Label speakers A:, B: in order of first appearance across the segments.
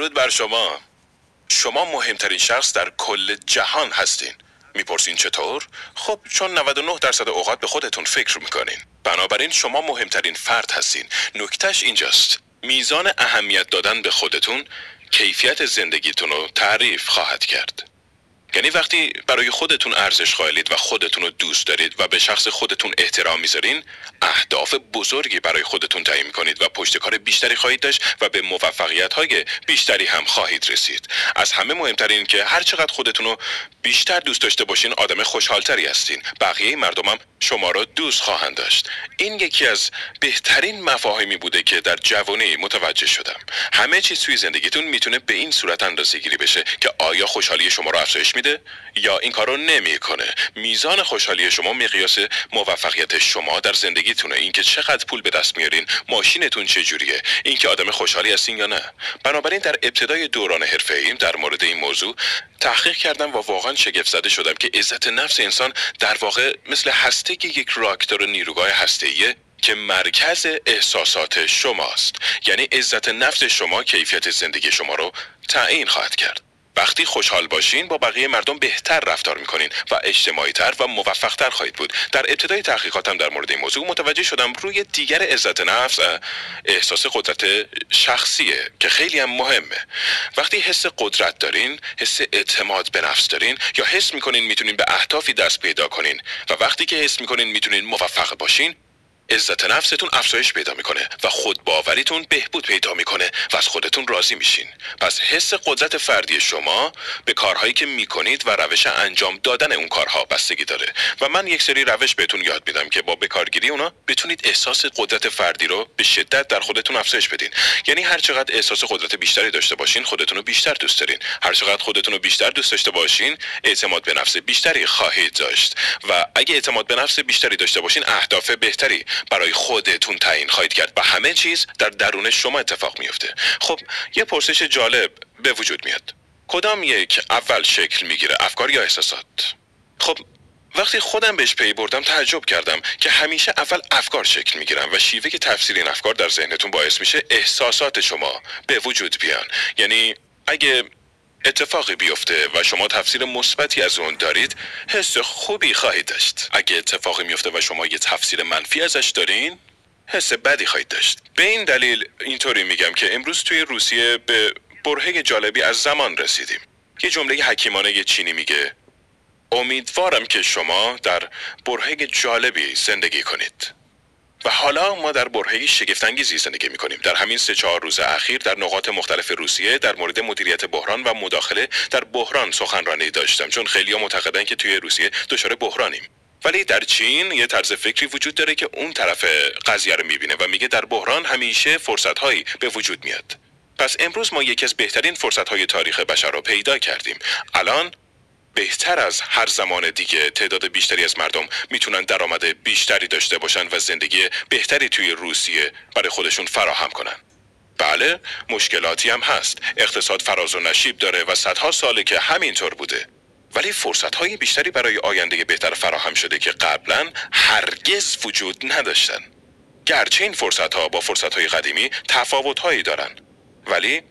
A: درود بر شما. شما مهمترین شخص در کل جهان هستین. میپرسین چطور؟ خب چون 99% اوقات به خودتون فکر میکنین. بنابراین شما مهمترین فرد هستین. نکتهش اینجاست. میزان اهمیت دادن به خودتون کیفیت زندگیتون رو تعریف خواهد کرد. یعنی وقتی برای خودتون ارزش قائلید و خودتون رو دوست دارید و به شخص خودتون احترام میذارین، اهداف بزرگی برای خودتون تعیین میکنید و پشتکار بیشتری خواهید داشت و به موفقیت‌های بیشتری هم خواهید رسید. از همه مهمتر این که هر چقدر خودتون رو بیشتر دوست داشته باشین، آدم خوشحالتری هستین. بقیه مردم هم شما رو دوست خواهند داشت. این یکی از بهترین مفاهیمی بوده که در جوانی متوجه شدم. همه چیز توی زندگیتون میتونه به این صورت اندازه‌گیری بشه که آیا خوشحالی شما رو افزایش میده یا این کارو نمیکنه. میزان خوشحالی شما مقیاس موفقیت شما در زندگیتونه. اینکه چقدر پول به دست میارین، ماشینتون چجوریه، اینکه آدم خوشحالی هستین یا نه. بنابراین در ابتدای دوران حرفه‌ایم در مورد این موضوع تحقیق کردم و واقعا شگفت زده شدم که عزت نفس انسان در واقع مثل هسته یک راکتور نیروگاه هسته‌ایه که مرکز احساسات شماست. یعنی عزت نفس شما کیفیت زندگی شما رو تعیین خواهد کرد. وقتی خوشحال باشین با بقیه مردم بهتر رفتار میکنین و اجتماعی تر و موفق تر خواهید بود. در ابتدای تحقیقاتم در مورد این موضوع متوجه شدم روی دیگر عزت نفس احساس قدرت شخصیه که خیلی هم مهمه. وقتی حس قدرت دارین، حس اعتماد به نفس دارین یا حس میکنین میتونین به اهدافی دست پیدا کنین و وقتی که حس میکنین میتونین موفق باشین، عزت نفستون افزایش پیدا میکنه و خود باوریتون بهبود پیدا میکنه و از خودتون راضی میشین. پس حس قدرت فردی شما به کارهایی که میکنید و روش انجام دادن اون کارها بستگی داره و من یک سری روش بهتون یاد میدم که با بکارگیری اونا بتونید احساس قدرت فردی رو به شدت در خودتون افزایش بدین. یعنی هر چقدر احساس قدرت بیشتری داشته باشین، خودتون رو بیشتر دوست دارین. هر چقدر خودتون رو بیشتر دوست داشته باشین، اعتماد به نفس بیشتری خواهید داشت و اگه اعتماد به نفس بیشتری داشته باشین، اهداف بهتری برای خودتون تعیین خواهید کرد و همه چیز در درون شما اتفاق میفته. خب یه پرسش جالب به وجود میاد. کدام یک اول شکل میگیره، افکار یا احساسات؟ خب وقتی خودم بهش پی بردم تعجب کردم که همیشه اول افکار شکل میگیرن و شیوه که تفسیر این افکار در ذهنتون باعث میشه احساسات شما به وجود بیان. یعنی اگه اتفاقی بیفته و شما تفسیر مثبتی از اون دارید، حس خوبی خواهید داشت. اگه اتفاقی میفته و شما یه تفسیر منفی ازش دارین، حس بدی خواهید داشت. به این دلیل اینطوری میگم که امروز توی روسیه به برهه جالبی از زمان رسیدیم. یه جمله حکیمانه چینی میگه امیدوارم که شما در برهه جالبی زندگی کنید. و حالا ما در برهه‌ای شگفت‌انگیزی زندگی می‌کنیم. در همین 3-4 روز اخیر در نقاط مختلف روسیه در مورد مدیریت بحران و مداخله در بحران سخنرانی داشتم، چون خیلی‌ها معتقدن که توی روسیه دچار بحرانیم. ولی در چین یه طرز فکری وجود داره که اون طرف قضیه رو می‌بینه و میگه در بحران همیشه فرصت‌هایی به وجود میاد. پس امروز ما یکی از بهترین فرصت‌های تاریخ بشر رو پیدا کردیم. الان بهتر از هر زمان دیگه تعداد بیشتری از مردم میتونن درآمد بیشتری داشته باشن و زندگی بهتری توی روسیه برای خودشون فراهم کنن. بله، مشکلاتی هم هست. اقتصاد فراز و نشیب داره و صدها ساله که همینطور بوده. ولی فرصت‌های بیشتری برای آینده بهتر فراهم شده که قبلا هرگز وجود نداشتن. گرچه این فرصت‌ها با فرصت‌های قدیمی تفاوت‌هایی دارن، ولی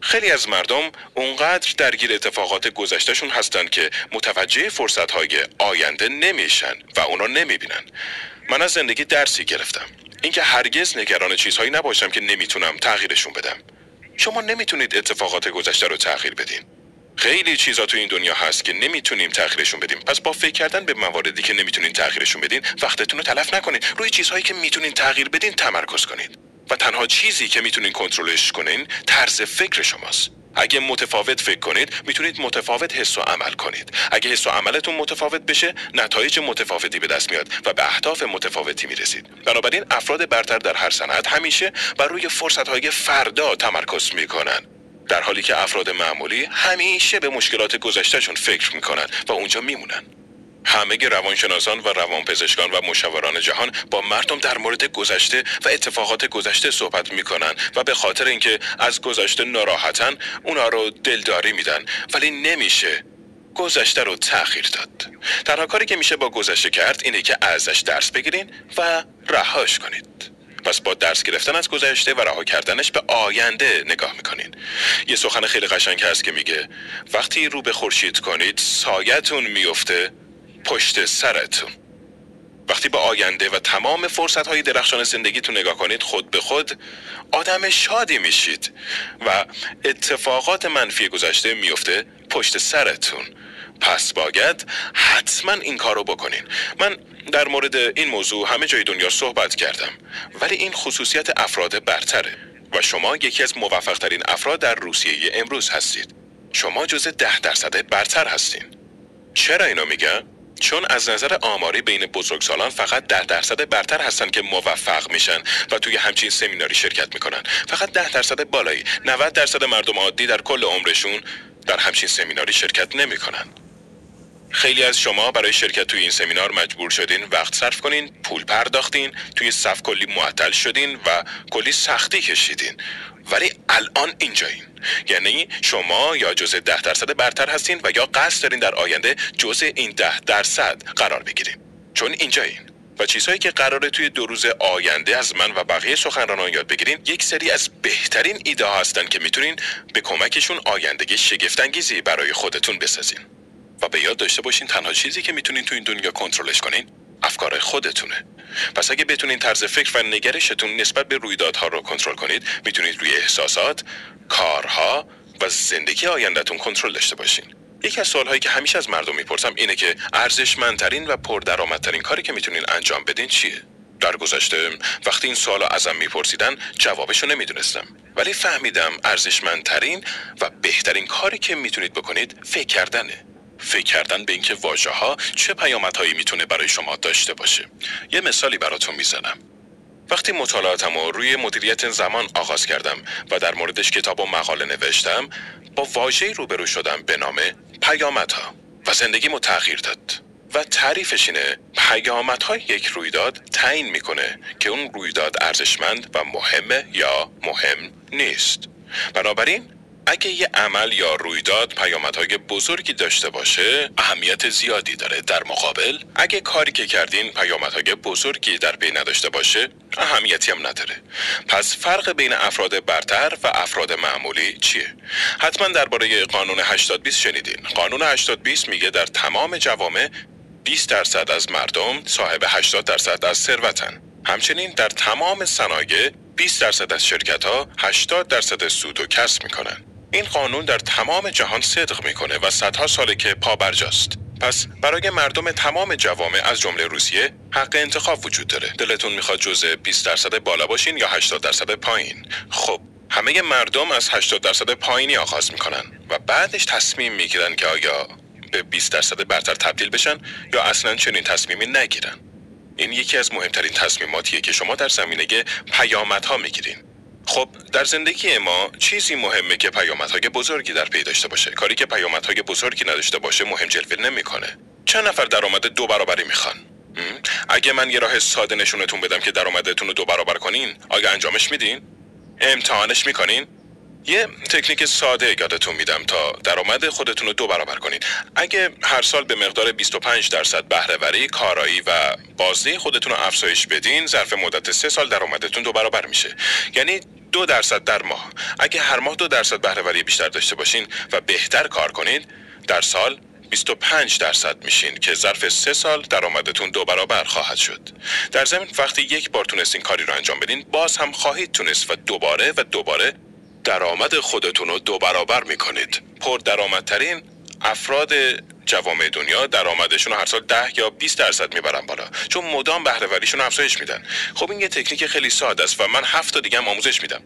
A: خیلی از مردم اونقدر درگیر اتفاقات گذشتهشون هستن که متوجه فرصت‌های آینده نمیشن و اونا نمیبینن. من از زندگی درسی گرفتم، اینکه هرگز نگران چیزهایی نباشم که نمیتونم تغییرشون بدم. شما نمیتونید اتفاقات گذشته رو تغییر بدین. خیلی چیزا تو این دنیا هست که نمیتونیم تغییرشون بدیم. پس با فکر کردن به مواردی که نمیتونین تغییرشون بدین، وقتتون رو تلف نکنید. روی چیزهایی که میتونین تغییر بدین تمرکز کنید. و تنها چیزی که میتونین کنترلش کنین طرز فکر شماست. اگه متفاوت فکر کنید میتونید متفاوت حس و عمل کنید. اگه حس و عملتون متفاوت بشه نتایج متفاوتی به دست میاد و به اهداف متفاوتی میرسید. بنابراین افراد برتر در هر صنعت همیشه بر روی فرصت‌های فردا تمرکز میکنن، در حالی که افراد معمولی همیشه به مشکلات گذشتهشون فکر میکنن و اونجا میمونن. همه روانشناسان و روانپزشکان و مشاوران جهان با مردم در مورد گذشته و اتفاقات گذشته صحبت میکنن و به خاطر اینکه از گذشته ناراحتن اونا رو دلداری میدن، ولی نمیشه گذشته رو تأخیر داد. تنها کاری که میشه با گذشته کرد اینه که ازش درس بگیرین و رهاش کنید. پس با درس گرفتن از گذشته و رها کردنش به آینده نگاه میکنین. یه سخن خیلی قشنگ هست که میگه وقتی رو به خورشید کنید سایتون میفته پشت سرتون. وقتی به آینده و تمام فرصت‌های درخشان زندگیتون نگاه کنید خود به خود آدم شادی میشید و اتفاقات منفی گذشته میفته پشت سرتون. پس باید حتما این کارو بکنین. من در مورد این موضوع همه جای دنیا صحبت کردم، ولی این خصوصیت افراد برتره و شما یکی از موفق‌ترین افراد در روسیه امروز هستید. شما جزء 10% برتر هستین. چرا اینو میگم؟ چون از نظر آماری بین بزرگسالان فقط 10% برتر هستن که موفق میشن و توی همچین سمیناری شرکت میکنن. فقط 10% بالایی. 90% مردم عادی در کل عمرشون در همچین سمیناری شرکت نمیکنن. خیلی از شما برای شرکت توی این سمینار مجبور شدین وقت صرف کنین، پول پرداختین، توی صف کلی معطل شدین و کلی سختی کشیدین. ولی الان اینجایین. یعنی شما یا جزء 10% برتر هستین و یا قصد دارین در آینده جزء این 10% قرار بگیرین. چون اینجایین. و چیزهایی که قراره توی 2 روز آینده از من و بقیه سخنرانان یاد بگیرین یک سری از بهترین ایده ها هستن که میتونین به کمکشون آیندگی شگفت‌انگیزی برای خودتون بسازین. و به یاد داشته باشین تنها چیزی که میتونین تو این دنیا کنترلش کنین افکار خودتونه. پس اگه بتونین طرز فکر و نگرشتون نسبت به رویدادها رو کنترل کنید، میتونید روی احساسات، کارها و زندگی آیندهتون کنترل داشته باشین. یکی از سوالهایی که همیشه از مردم میپرسم اینه که ارزشمندترین و پردرآمدترین کاری که میتونین انجام بدین چیه؟ در گذشته وقتی این سوالو ازم میپرسیدن جوابشو نمیدونستم، ولی فهمیدم ارزشمندترین و بهترین کاری که میتونید بکنید فکر کردنه. فکر کردن به اینکه واژه‌ها چه پیامدهایی میتونه برای شما داشته باشه. یه مثالی براتون میزنم. وقتی مطالعاتمو روی مدیریت زمان آغاز کردم و در موردش کتاب و مقاله نوشتم، با واژه‌ای روبرو شدم به نام پیامدها و زندگیمو تغییر داد. و تعریفش اینه پیامدهای یک رویداد تعیین میکنه که اون رویداد ارزشمند و مهمه یا مهم نیست. بنابراین اگه یه عمل یا رویداد پیامدهای بزرگی داشته باشه اهمیت زیادی داره. در مقابل اگه کاری که کردین پیامدهای بزرگی در پی نداشته باشه اهمیتی هم نداره. پس فرق بین افراد برتر و افراد معمولی چیه؟ حتما درباره قانون 80-20 شنیدین. قانون 80-20 میگه در تمام جوامع 20% از مردم صاحب 80% از ثروتن. همچنین در تمام صنایع 20% از شرکت‌ها 80% سود و کسب میکنن. این قانون در تمام جهان صدق میکنه و صدها ساله که پابرجاست. پس برای مردم تمام جوامع از جمله روسیه حق انتخاب وجود داره. دلتون میخواد جزء 20% بالا باشین یا 80% پایین؟ خب همه مردم از 80% پایینی آغاز میکنن و بعدش تصمیم میگیرن که آیا به 20% برتر تبدیل بشن یا اصلا چنین تصمیمی نگیرن. این یکی از مهمترین تصمیماتیه که شما در زمینه پیامدها میگیرین. خب در زندگی ما چیزی مهمه که پیامدهای بزرگی در پی داشته باشه. کاری که پیامدهای بزرگی نداشته باشه مهم جلوه نمیکنه. چند نفر درآمد 2 برابری میخوان؟ اگه من یه راه ساده نشونتون بدم که درآمدتون رو 2 برابر کنین، آیا انجامش میدین؟ امتحانش میکنین؟ یه تکنیک ساده یادتون میدم تا درآمد خودتون رو 2 برابر کنین. اگه هر سال به مقدار 25% بهره‌وری، کارایی و بازده خودتون رو افزایش بدین، ظرف مدت 3 سال درآمدتون 2 برابر میشه. یعنی 2% در ماه. اگه هر ماه 2% بهره‌وری بیشتر داشته باشین و بهتر کار کنید، در سال 25% میشین که ظرف 3 سال درآمدتون 2 برابر خواهد شد. در ضمن وقتی یک بار تونستین کاری رو انجام بدین، باز هم خواهید تونست و دوباره درآمد خودتون رو 2 برابر میکنید. پر درآمدترین افراد جوامع دنیا درآمدشون رو هر سال 10 یا 20% میبرن بالا، چون مدام بهره‌وریشون افزایش میدن. خب این یه تکنیک خیلی ساده است و من 7 تا دیگه هم آموزش میدم.